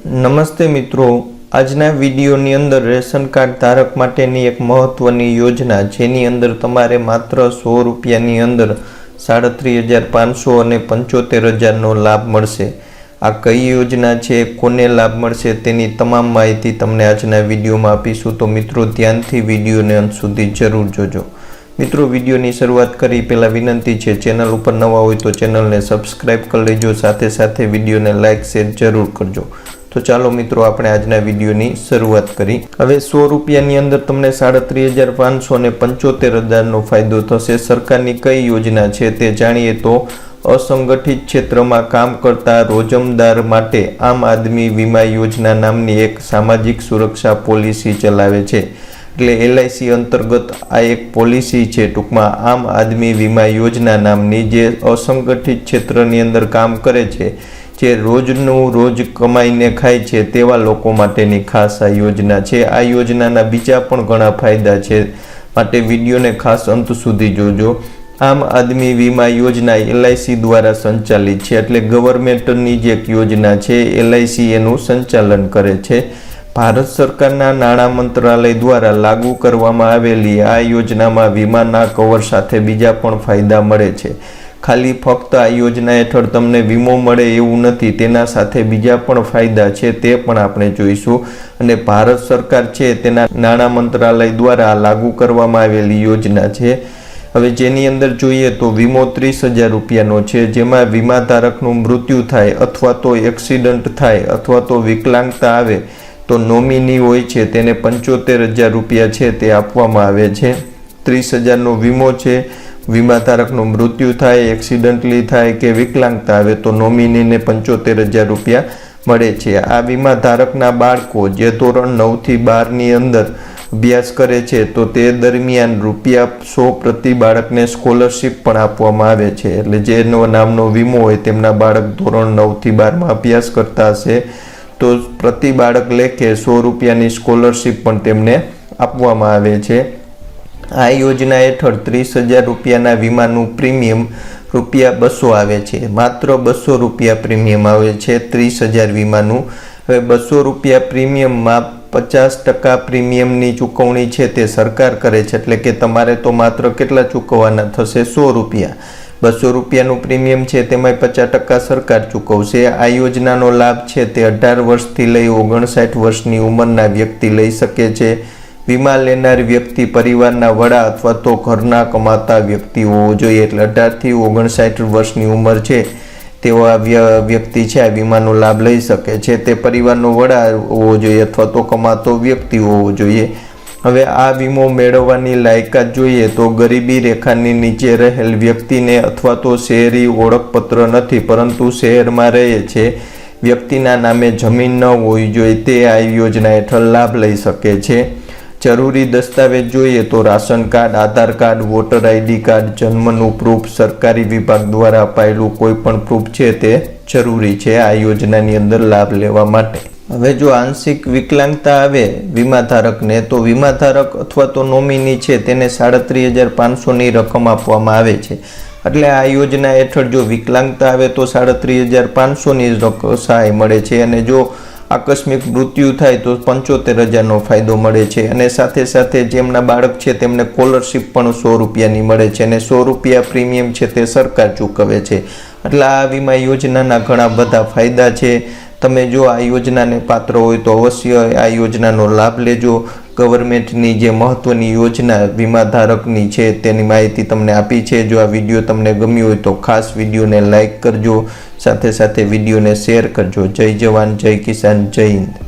નમસ્તે મિત્રો, આજના વિડીયોની અંદર રેશન કાર્ડ ધારક માટેની એક મહત્વની યોજના જેની અંદર તમારે માત્ર 100 રૂપિયાની અંદર 37,500 અને 75,000નો લાભ મળશે। આ કઈ યોજના છે, કોને લાભ મળશે તેની તમામ માહિતી તમને આજના વિડીયોમાં આપીશું। તો મિત્રો ધ્યાનથી વિડીયોને અંત સુધી જરૂર જોજો। મિત્રો વિડીયોની શરૂઆત કરી પહેલાં વિનંતી છે, ચેનલ ઉપર નવા હોય તો ચેનલને સબસ્ક્રાઈબ કરી લેજો, સાથે સાથે વિડીયોને લાઇક શેર જરૂર કરજો। તો ચાલો મિત્રો આપણે આજના વિડીયોની શરૂઆત કરી। હવે 100 રૂપિયાની અંદર તમને 37,500 અને 75,000નો ફાયદો થશે। સરકારની કઈ યોજના છે તે જાણીએ તો અસંગઠિત ક્ષેત્રમાં કામ કરતા રોજમદાર માટે આમ આદમી વીમા યોજના નામની એક સામાજિક સુરક્ષા પોલિસી ચલાવે છે। એટલે LIC અંતર્ગત આ એક પોલિસી છે, ટૂંકમાં આમ આદમી વીમા યોજના નામની, જે અસંગઠિત ક્ષેત્રની અંદર કામ કરે છે, જે રોજનું રોજ કમાઈને ખાય છે તેવા લોકો માટેની ખાસ આ યોજના છે। આ યોજનાના બીજા પણ ઘણા ફાયદા છે, માટે વિડીયોને ખાસ અંત સુધી જોજો। આમ આદમી વીમા યોજના LIC દ્વારા સંચાલિત છે, એટલે ગવર્મેન્ટની જે એક યોજના છે, LIC એનું સંચાલન કરે છે। ભારત સરકારના નાણાં મંત્રાલય દ્વારા લાગુ કરવામાં આવેલી આ યોજનામાં વીમાના કવર સાથે બીજા પણ ફાયદા મળે છે। ખાલી ફક્ત આ યોજના હેઠળ તમને વીમો મળે એવું નથી, તેના સાથે બીજા પણ ફાયદા છે, તે પણ આપણે જોઈશું। અને ભારત સરકાર છે તેના નાણાં મંત્રાલય દ્વારા લાગુ કરવામાં આવેલી યોજના છે। હવે જેની અંદર જોઈએ તો વીમો 30,000 રૂપિયાનો છે, જેમાં વીમા ધારકનું મૃત્યુ થાય અથવા તો એક્સિડન્ટ થાય અથવા તો વિકલાંગતા આવે તો નોમિની હોય છે તેને 75,000 રૂપિયા છે તે આપવામાં આવે છે। 30,000નો વીમો છે, વીમા ધારકનું મૃત્યુ થાય, એક્સિડન્ટલી થાય કે વિકલાંગતા આવે તો નોમિનીને 75,000 રૂપિયા મળે છે। આ વીમા ધારકના બાળકો જે ધોરણ 9 થી 12ની અંદર અભ્યાસ કરે છે તો તે દરમિયાન ₹100 પ્રતિ બાળકને સ્કોલરશિપ પણ આપવામાં આવે છે। એટલે જેનો નામનો વીમો હોય તેમના બાળક ધોરણ 9 થી 12માં અભ્યાસ કરતા હશે તો પ્રતિ બાળક લેખે 100 રૂપિયાની સ્કોલરશિપ પણ તેમને આપવામાં આવે છે। આ યોજના હેઠળ 30,000 રૂપિયાના વીમાનું પ્રીમિયમ ₹200 આવે છે, માત્ર 200 રૂપિયા પ્રીમિયમ આવે છે 30,000 વીમાનું। હવે 200 રૂપિયા પ્રીમિયમમાં 50% પ્રીમિયમની ચૂકવણી છે તે સરકાર કરે છે, એટલે કે તમારે તો માત્ર કેટલા ચૂકવવાના થશે? 100 રૂપિયા। 200 રૂપિયાનું પ્રીમિયમ છે તેમાં 50% સરકાર ચૂકવશે। આ યોજનાનો લાભ છે તે 18 વર્ષથી લઈ 59 વર્ષની ઉંમરના વ્યક્તિ લઈ શકે છે। વીમા લેનાર વ્યક્તિ પરિવારના વડા અથવા તો ઘરના કમાતા વ્યક્તિ હોવો જોઈએ, એટલે 18 થી 59 વર્ષની ઉંમર છે તેવા વ્યક્તિ છે આ વીમાનો લાભ લઈ શકે છે। તે પરિવારનો વડા હોવો જોઈએ અથવા તો કમાતો વ્યક્તિ હોવો જોઈએ। હવે આ વીમો મેળવવાની લાયકાત જોઈએ તો ગરીબી રેખાની નીચે રહેલ વ્યક્તિને અથવા તો શહેરી ઓળખપત્ર નથી પરંતુ શહેરમાં રહે છે વ્યક્તિના નામે જમીન ન હોવી જોઈએ તે આ યોજના હેઠળ લાભ લઈ શકે છે। જરૂરી દસ્તાવેજ જોઈએ તો ration card, Aadhaar card, voter ID card, જન્મનું પ્રૂફ, સરકારી વિભાગ દ્વારા અપાયેલું કોઈ પણ પ્રૂફ છે તે જરૂરી છે આ યોજનાની અંદર લાભ લેવા માટે। હવે જો આંશિક વિકલાંગતા આવે વીમા ધારકને તો વીમા ધારક અથવા તો નોમિની છે તેને 37,500ની રકમ આપવામાં આવે છે। એટલે આ યોજના હેઠળ જો વિકલાંગતા આવે તો 37,500ની સહાય મળે છે, અને જો આકસ્મિક મૃત્યુ થાય તો 75,000નો ફાયદો મળે છે। અને સાથે સાથે જેમના બાળક છે તેમને સ્કોલરશિપ પણ 100 રૂપિયાની મળે છે, અને 100 રૂપિયા પ્રીમિયમ છે તે સરકાર ચૂકવે છે। એટલે આ વીમા યોજનાના ઘણા બધા ફાયદા છે। તમે જો આ યોજનાને પાત્ર હોય તો અવશ્ય આ યોજનાનો લાભ લેજો। ગવર્મેન્ટની જે મહત્વની યોજના વીમા ધારકની છે તેની માહિતી તમને આપી છે। જો આ વિડીયો તમને ગમ્યો હોય તો ખાસ વિડીયોને લાઇક કરજો, સાથે સાથે વિડીયોને શેર કરજો। જય જવાન, જય કિસાન, જય હિન્દ।